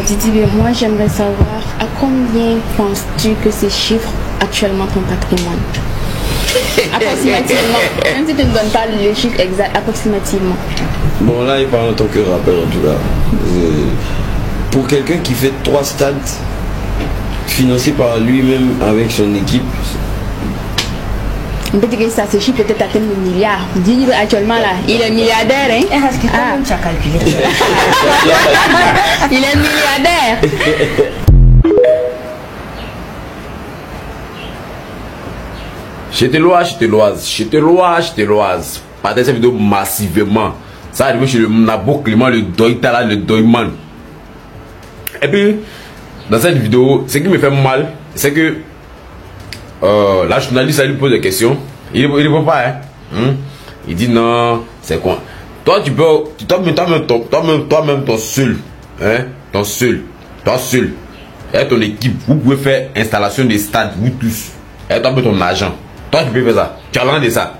Didi, moi j'aimerais savoir à combien penses-tu que ces chiffres actuellement ton patrimoine? Approximativement. Même si tu ne donnes pas le chiffre exact, approximativement. Bon, là, il parle en tant que rappeur, en tout cas. Pour quelqu'un qui fait 3 stades financés par lui-même avec son équipe. On peut dire que ça se chiffre peut-être atteindre le milliard. Didi, actuellement, là, il est milliardaire, hein? Est-ce que toi-même tu as calculé? Il est milliardaire. J'étais loise. Partagez cette vidéo massivement. Ça arrive chez le Nabo Clément, le Doitala, le Doiman. Et puis, dans cette vidéo, ce qui me fait mal, c'est que la journaliste, elle lui pose des questions. Il ne répond pas, hein. Il dit non, c'est quoi? Toi, tu peux, toi-même, ton seul, hein, toi seul, et ton équipe, vous pouvez faire installation des stades, vous tous, et toi, ton argent. Toi, tu peux faire ça. Tu as l'air de ça.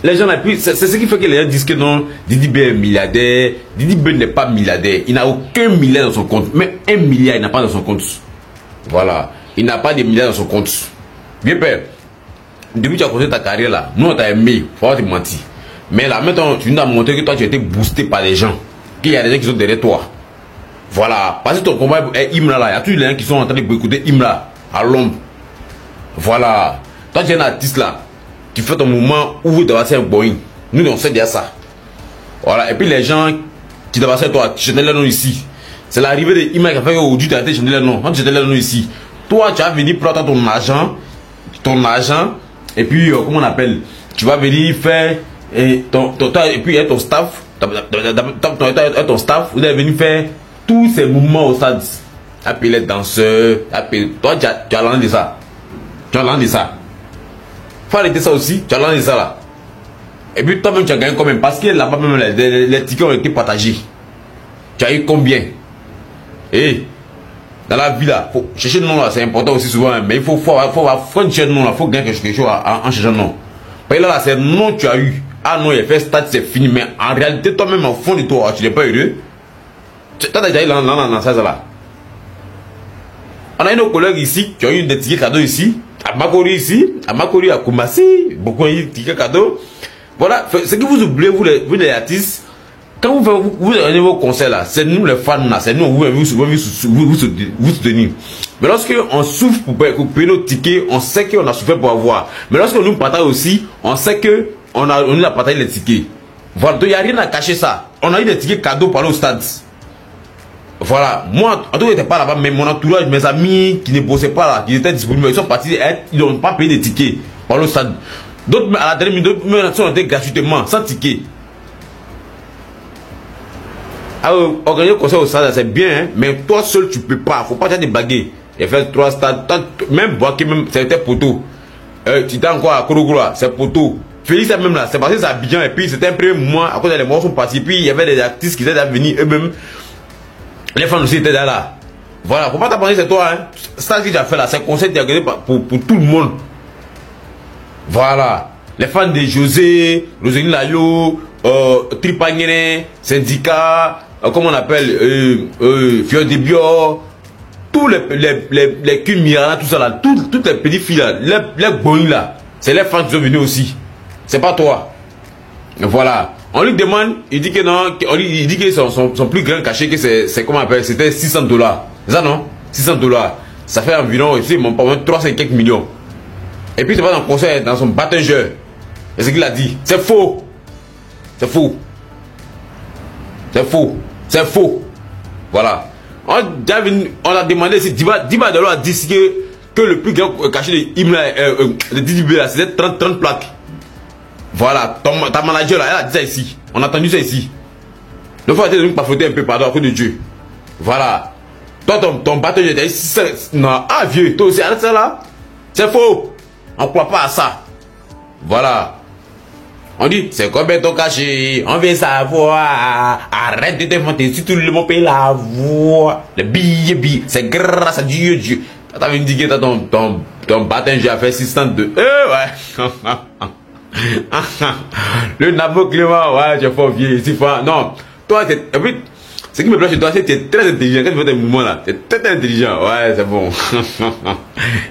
Les gens, c'est ce qui fait que les gens disent que non, Didi B est milliardaire. Didi B n'est pas milliardaire. Il n'a aucun milliard dans son compte. Même 1 milliard, il n'a pas dans son compte. Voilà. Il n'a pas de milliards dans son compte. Bien père, depuis que tu as commencé ta carrière là, nous on t'a aimé, faut pas te mentir. Mais là, maintenant, tu nous as montré que toi, tu as été boosté par les gens. Qu'il y a des gens qui sont derrière toi. Voilà. Parce que ton combat est Imra là. Il y a tous les gens qui sont en train d'écouter Imra à l'ombre. Voilà. Toi, tu es un artiste là. Tu fais ton mouvement où vous devez un Boeing. Nous, on sait déjà ça. Voilà. Et puis les gens qui devraient toi, tu chantais leur nom ici. C'est l'arrivée de Imra qui a fait qu'aujourd'hui, tu as été chanter leur nom. Quand tu chantais leur nom ici, toi, tu vas venir prendre ton argent, et puis, comment on appelle, tu vas venir faire, et puis, ton staff, ton staff, vous allez venir faire tous ces mouvements au stade. Appeler les danseurs, toi, tu as lancé ça. Tu as lancé ça. Faut arrêter ça aussi, tu as lancé ça là. Et puis, toi-même, tu as gagné combien? Parce que là-bas, même, les tickets ont été partagés. Tu as eu combien? Et dans la vie là, faut chercher le nom là, c'est important aussi souvent, mais il faut chercher le nom là, il faut gagner quelque chose en cherchant le nom. Parce que là, c'est le nom que tu as eu. Ah non, il a fait stade, c'est fini, mais en réalité, toi-même, au fond de toi, tu n'es pas heureux. Tu as déjà eu dans ça là. On a une autre collègue ici qui ont eu des tickets cadeaux ici, à Makori ici, à Koumassi, beaucoup ont eu des tickets cadeaux. Voilà, ce que vous oubliez, vous les artistes. Quand vous avez vos concerts là, c'est nous les fans là, c'est nous vous soutenir. Mais lorsque on souffre pour payer nos tickets, on sait qu'on a souffert pour avoir. Mais lorsque nous partage aussi, on sait que on a partagé les tickets. Voilà, donc il n'y a rien à cacher ça. On a eu des tickets cadeaux par le stade. Voilà, moi, en tout cas, j'étais pas là-bas, mais mon entourage, mes amis qui ne bossaient pas là, qui étaient disponibles, ils sont partis, ils n'ont pas payé des tickets par le stade. D'autres, à la dernière minute, d'autres sont été gratuitement, sans ticket. Organiser un concert au stade, c'est bien, hein, mais toi seul, tu peux pas. Faut pas te débaguer. Il a fait 3 stades, même Boaké, même, c'était poteau. Tu étais encore à Korogula, c'est poteau. Félix, même là, c'est parce que c'est Abidjan, et puis c'était un premier mois, à cause des morts sont partis, puis il y avait des artistes qui étaient à venir eux-mêmes. Les fans aussi étaient là. Voilà, faut pas t'apprendre, c'est toi, hein. Ça que tu as fait là, c'est un concert qui a gagné pour tout le monde. Voilà. Les fans de José, Roséline Layo, Tripagné, Syndicat, comment on appelle, Fior de Bio, tous les culs Mirana, tout ça là, toutes les petites filles là, les boys là, c'est les fans qui sont venus aussi. C'est pas toi. Voilà. On lui demande, il dit que non, il dit que son plus grand cachet, que c'est comment on appelle, c'était $600. C'est ça non? $600. Ça fait environ, ici, mon pas 300 et quelques millions. Et puis, c'est pas dans le concert, dans son baptêmeur. Et ce qu'il a dit, c'est faux. C'est faux. C'est faux. C'est faux. Voilà. On a demandé si Diba Delo a dit que le plus grand cachet de Imla, de Didi B, c'était 30 plaques. Voilà. Ta manager là, elle a dit ça ici. On a entendu ça ici. Le faut arrêter de nous pafouetter un peu, pardon, à cause de Dieu. Voilà. Toi, ton baptêmeur, non, ah vieux, toi aussi, arrête ça là. C'est faux. On ne croit pas à ça. Voilà. On dit, c'est combien ton cachet? On veut savoir. Arrête de t'inventer. Si tout le monde paye la voix. Le billet. C'est grâce à Dieu. T'as vu dire que ton baptême, j'ai fait 602. Ouais. Le Nabo Clément, ouais, j'ai fait vieux. Non. Toi, et puis, Ce qui me plaît chez toi, c'est que tu es très intelligent. Quand tu fais tes mouvements là, tu es très, très intelligent. Ouais, c'est bon.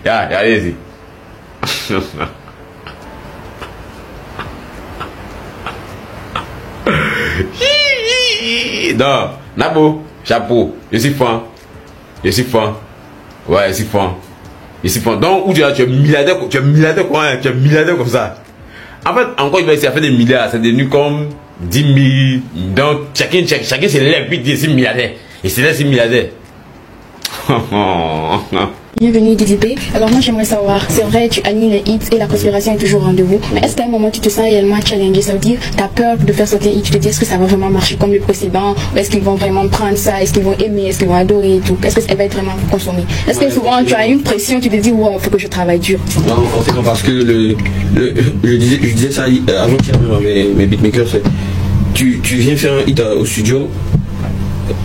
Allez-y. Non, Nabo, chapeau. Je suis fan. Je suis fan. Ouais, je suis fan. Je suis fan. Donc, où tu es milliardaire, tu es milliardaire quoi, hein? Tu es milliardaire comme ça. En fait, encore il va essayer de faire des milliards. C'est devenu comme 10 000. Donc, chacun c'est lève puis dit 6 milliardaires. Et c'est là 6 milliardaires. Bienvenue DDP. Alors moi j'aimerais savoir, c'est vrai tu animes les hits et la conspiration est toujours au rendez-vous, mais est-ce qu'à un moment tu te sens réellement challengé, ça veut dire tu as peur de faire sortir un hit, tu te dis est-ce que ça va vraiment marcher comme le précédent, ou est-ce qu'ils vont vraiment prendre ça, est-ce qu'ils vont aimer, est-ce qu'ils vont adorer et tout, est-ce que ça va être vraiment consommé, est-ce que souvent tu as une pression, tu te dis wow, faut que je travaille dur. Non, forcément, parce que je disais ça avant qu'il y ait mes beatmakers, tu viens faire un hit au studio.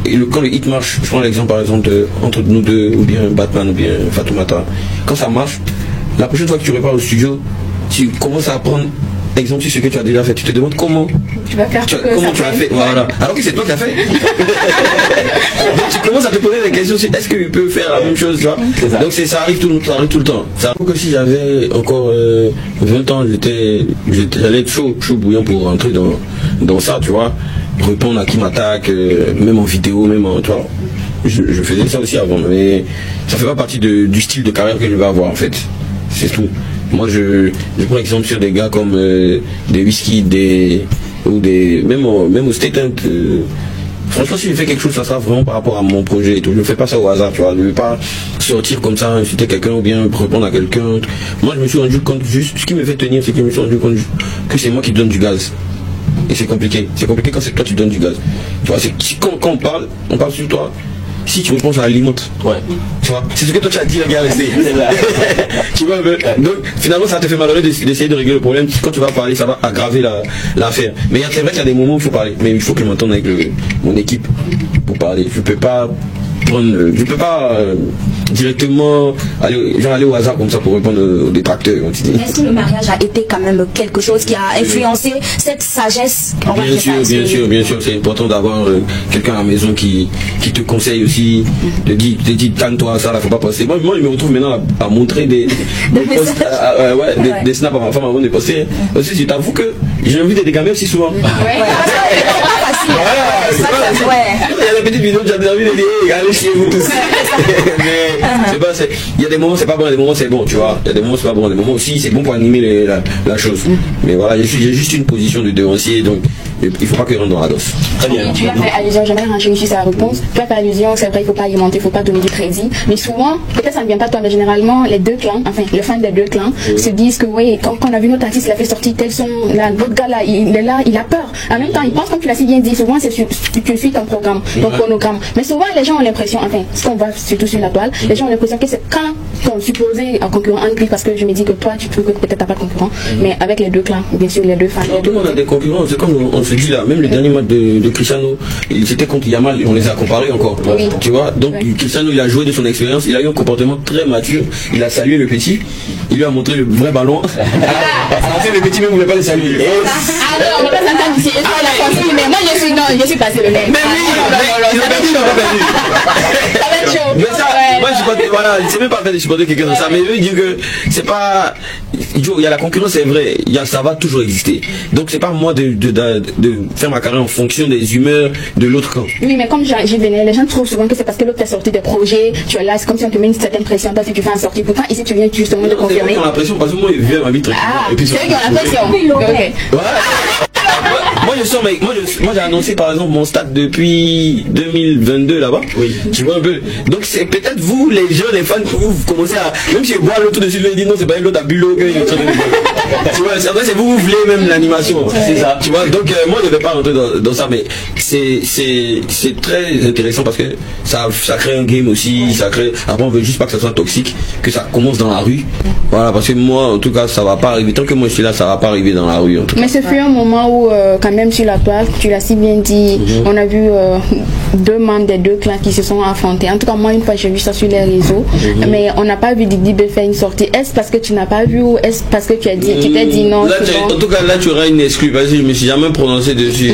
Et quand le hit marche, je prends l'exemple par exemple entre nous deux, ou bien Batman, ou bien Fatoumata, quand ça marche, la prochaine fois que tu repars au studio, tu commences à apprendre exemple sur ce que tu as déjà fait, tu te demandes comment tu vas faire comment tu as fait, voilà. Alors que c'est toi qui as fait. Donc tu commences à te poser des questions sur est-ce que tu peux faire la même chose, tu vois. Donc ça arrive tout le temps. Ça arrive que si j'avais encore 20 ans, j'allais être chaud bouillant pour rentrer dans ça, tu vois. Répondre à qui m'attaque, même en vidéo, même en, tu vois. Je faisais ça aussi avant, mais ça fait pas partie du style de carrière que je vais avoir en fait. C'est tout. Moi je prends exemple sur des gars comme des whisky, même au Statement. Franchement, si je fais quelque chose, ça sera vraiment par rapport à mon projet et tout. Je ne fais pas ça au hasard, tu vois. Je ne vais pas sortir comme ça, insulter quelqu'un ou bien répondre à quelqu'un. Moi, je me suis rendu compte juste, ce qui me fait tenir, c'est que je me suis rendu compte que c'est moi qui donne du gaz. Et c'est compliqué. C'est compliqué quand c'est toi qui donnes du gaz. Tu vois, quand on parle sur toi. Si tu réponds, ça alimente. Ouais. Tu vois, c'est ce que toi tu as dit, le gars, rester. Tu vois, donc finalement ça te fait malheureux d'essayer de régler le problème. Quand tu vas parler, ça va aggraver l'affaire. Mais c'est vrai qu'il y a des moments où il faut parler. Mais il faut que je m'entende avec mon équipe pour parler. Je peux pas directement aller au hasard comme ça pour répondre aux détracteurs. Est-ce que le mariage a été quand même quelque chose qui a influencé cette sagesse? Bien sûr, c'est important d'avoir quelqu'un à la maison qui te conseille aussi, te dit calme-toi, ça là, faut pas passer. Moi je me retrouve maintenant à montrer des snaps à ma femme avant de passer. Aussi, je t'avoue que j'ai envie de dégamer aussi souvent. Il y a des petites vidéos, j'ai envie de dire allez chez vous tous. Il y a des moments c'est pas bon, il y a des moments c'est bon, tu vois. Il y a des moments c'est pas bon, des moments aussi c'est bon pour animer la chose. Mais voilà, j'ai juste une position de devancier, donc il faut pas que je rentre dans la danse. Très bien. Tu as fait allusion, j'aimerais ranger ici sa réponse. Tu as fait allusion, c'est vrai, il faut pas alimenter, il faut pas donner du crédit. Mais souvent, peut-être ça ne vient pas de toi, mais généralement, les deux clans, enfin, le fan des deux clans, se disent que oui, quand on a vu notre artiste, il a fait sortir tel son, votre gars là, il est là, il a peur. En même temps, il pense, comme tu l'as si bien dit, souvent c'est tu suis ton programme, ton chronogramme. Mais souvent, les gens ont l'impression, enfin, ce qu'on voit surtout sur la toile, les gens ont l'impression que c'est quand ton supposé concurrent entre lui, parce que je me dis que toi, tu trouves que peut-être t'as pas de concurrent, mais avec les deux clans, bien sûr, les deux fans. Tout le monde a des concurrents, c'est comme on se dit là, même le dernier match de Cristiano, c'était contre Yamal, on les a comparés encore. Oui. Tu vois, donc Cristiano, il a joué de son expérience, il a eu un comportement très mature, il a salué le petit, il lui a montré le vrai ballon. Le petit même ne voulait pas le saluer. Alors, on va pas s'entendre ici, mais moi je suis passé le même. Mais oui, il a perdu, il a pas perdu. Ça va être chaud. Mais ça, moi je supporte, voilà, c'est même pas fait de supporter quelqu'un dans ça, mais je veux dire que c'est pas. Il y a la concurrence, c'est vrai, ça va toujours exister. Donc c'est pas moi de faire ma carrière en fonction des humeurs de l'autre camp. Oui, mais comme j'y venais, les gens trouvent souvent que c'est parce que l'autre t'a sorti des projets, tu es là, c'est comme si on te met une certaine pression, toi si tu fais un sortie. Pourtant ici tu viens justement de confirmer. C'est eux qui ont la pression parce que moi je vis ma vie très bien. Ah, c'est eux qui ont la pression. Ok. Moi j'ai annoncé par exemple mon stade depuis 2022 là-bas. Oui. Tu vois un peu. Donc c'est peut-être vous les jeunes, les fans, vous commencez à. Même si je bois l'autre dessus, je dis non, c'est pas l'autre à bulot que tu vois, c'est vous voulez même l'animation. C'est ça. Tu vois, donc moi je ne vais pas rentrer dans ça, mais c'est très intéressant parce que ça crée un game aussi, ça crée. Après on veut juste pas que ça soit toxique, que ça commence dans la rue. Voilà, parce que moi en tout cas ça va pas arriver. Tant que moi je suis là, ça va pas arriver dans la rue en tout cas. Mais ce fut un moment où quand même sur la toile, tu l'as si bien dit, on a vu deux membres des deux clans qui se sont affrontés. En tout cas moi une fois j'ai vu ça sur les réseaux, mais on n'a pas vu Didi B faire une sortie. Est-ce parce que tu n'as pas vu ou est-ce parce que tu t'es dit non? Là, en tout cas là tu auras une excuse parce que je me suis jamais prononcé dessus.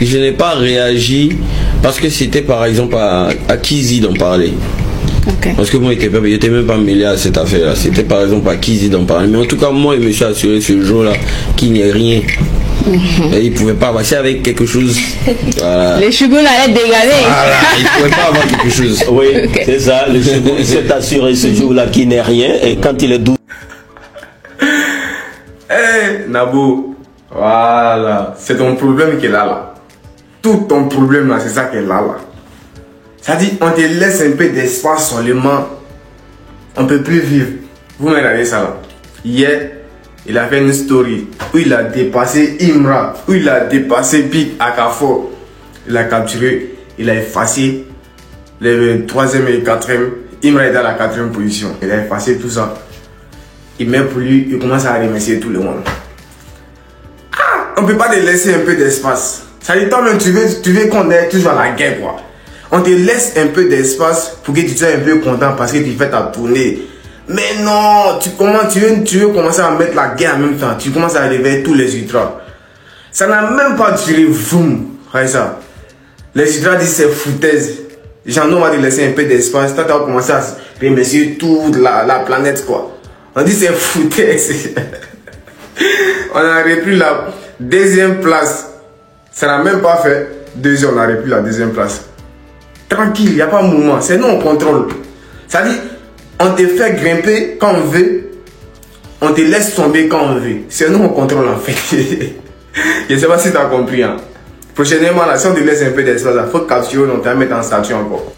Je n'ai pas réagi Parce que c'était par exemple à Kizi d'en parler. Ok. Parce que moi, j'étais même pas mêlé à cette affaire-là. C'était par exemple à Kizi d'en parler. Mais en tout cas, moi, je me suis assuré ce jour-là qu'il n'y ait rien. Et il pouvait pas passer avec quelque chose. Voilà. Les cheveux allaient dégager. Voilà, il pouvait pas avoir quelque chose. Oui, c'est ça. Le cheveu, il s'est assuré ce jour-là qu'il n'est rien. Et quand il est doux. Hey, Nabo, voilà, c'est ton problème qui est là. Tout ton problème là, c'est ça qui est là. Ça dit, on te laisse un peu d'espace seulement. On peut plus vivre. Vous me regardez ça là. Hier, il a fait une story où il a dépassé Imra, où il a dépassé Big Akafo. Il a capturé, il a effacé le 3e et 4e. Imra est dans la 4e position. Il a effacé tout ça. Il met pour lui, il commence à remercier tout le monde. Ah, on peut pas te laisser un peu d'espace. Ça dit, toi-même, tu veux qu'on ait toujours à la guerre, quoi. On te laisse un peu d'espace pour que tu sois un peu content parce que tu fais ta tournée. Mais non, tu veux commencer à mettre la guerre en même temps. Tu commences à réveiller tous les ultras. Ça n'a même pas duré, vroom. Regardez ça. Les ultras disent c'est foutaise. Jean, on va te laisser un peu d'espace. Toi, tu vas commencer à remercier toute la planète, quoi. On dit c'est foutaise. On a repris la 2e place. Ça n'a même pas fait 2 heures, on a repris la 2e place. Tranquille, il n'y a pas de mouvement. C'est nous, on contrôle. Ça dit, on te fait grimper quand on veut. On te laisse tomber quand on veut. C'est nous, on contrôle en fait. Je ne sais pas si tu as compris. Hein. Prochainement, là, si on te laisse un peu d'espace, il faut capturer, on te mettre en statut encore.